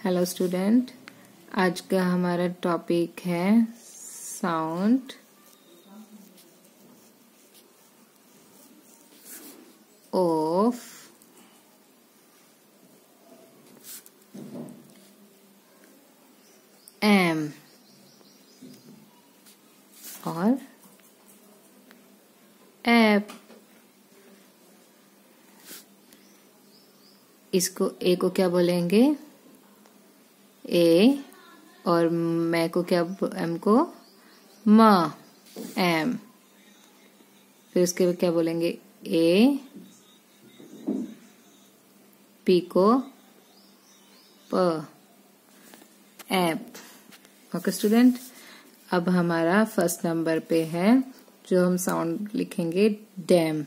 Hello student, आज का हमारा टॉपिक है साउंड ऑफ एम और एप। इसको ए को क्या बोलेंगे? ए। और मैं को क्या, एम को म, एम। फिर उसके बाद क्या बोलेंगे? ए। पी को प, एप। ओके स्टूडेंट, अब हमारा फर्स्ट नंबर पे है जो हम साउंड लिखेंगे dam.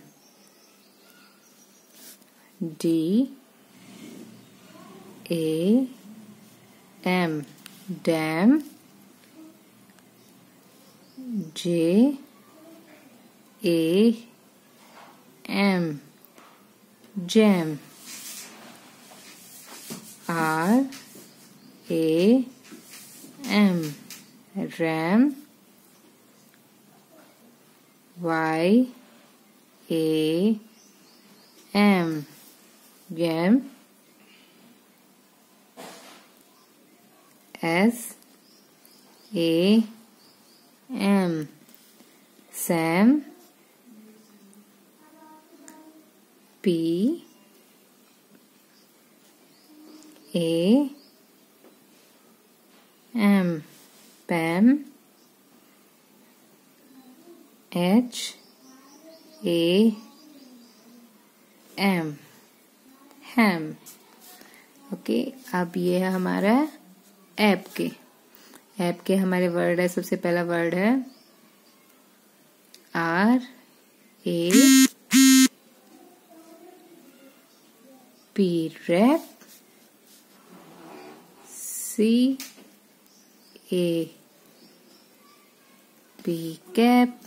D A M, dam. J A M, jam. R A M, ram. Y A M, gam. S A M, Sam. P A M, Pam. H A M, ham. Okay, अब ये है हमारा ऐप के हमारे word है। सबसे पहला word है R A P, rap. C A P, cap.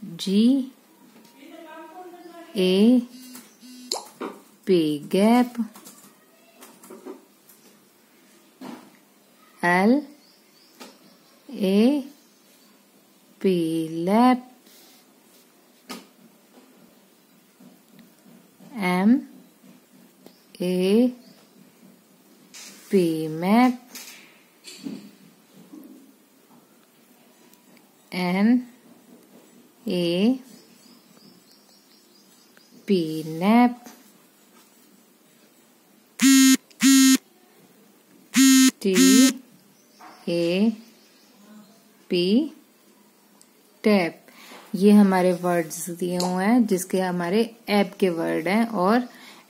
G A P, gap. L A P, lap. M A P, map. N A P, nap. T A P, tap. ये हमारे words दिए हुए हैं जिसके हमारे ऐप के word हैं और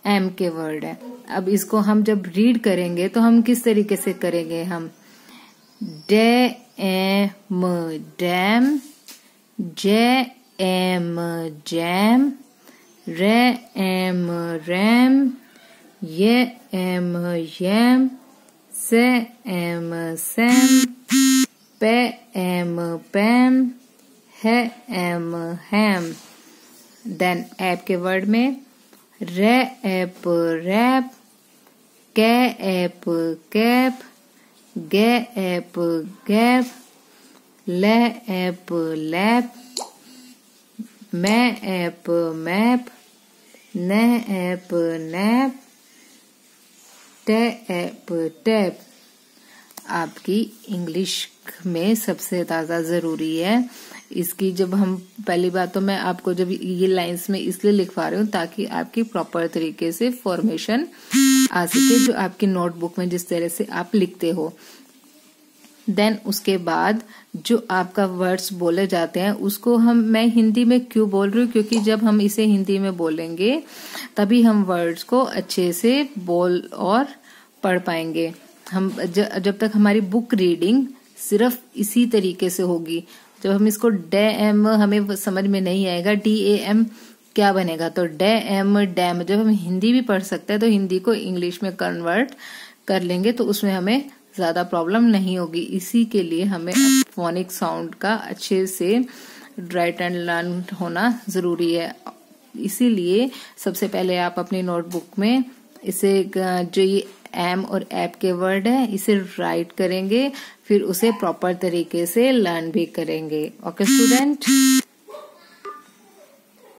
एम के वर्ड हैं। अब इसको हम जब रीड करेंगे तो हम किस तरीके से करेंगे? हम डे एम, डैम। जे एम, जैम। रे एम, रैम। ये एम, यैम। से एम, सैम। पे एम, पैम। है एम, हैम। देन ऐप के वर्ड में रे एप, रैप। कै एप, कैप। गे एप, गैप। ले एप, लैप। मैं एप, मैप। ने एप, नैप। टे एप, टैप। आपकी इंग्लिश में सबसे ज्यादा जरूरी है इसकी। जब हम पहली बात तो मैं आपको जब ये लाइंस में इसलिए लिखवा रही हूँ ताकि आपकी प्रॉपर तरीके से फॉर्मेशन आ सके, जो आपकी नोटबुक में जिस तरह से आप लिखते हो। देन उसके बाद जो आपका वर्ड्स बोले जाते हैं उसको मैं हिंदी में क्यों बोल रही हूँ, क्योंकि जब हम इसे हिंदी में बोलेंगे तभी हम वर्ड्स को अच्छे से बोल और पढ़ पाएंगे। हम जब तक हमारी बुक रीडिंग सिर्फ इसी तरीके से होगी, जब हम इसको डे एम हमें समझ में नहीं आएगा डी ए एम क्या बनेगा, तो डे एम, डैम। जब हम हिंदी भी पढ़ सकते हैं तो हिंदी को इंग्लिश में कन्वर्ट कर लेंगे तो उसमें हमें ज्यादा प्रॉब्लम नहीं होगी। इसी के लिए हमें फोनिक साउंड का अच्छे से राइट एंड लर्न होना जरूरी है। इसीलिए सबसे पहले आप अपनी नोटबुक में इसे जो ये एम और ऐप के वर्ड है इसे राइट करेंगे, फिर उसे प्रॉपर तरीके से लर्न भी करेंगे। Okay student.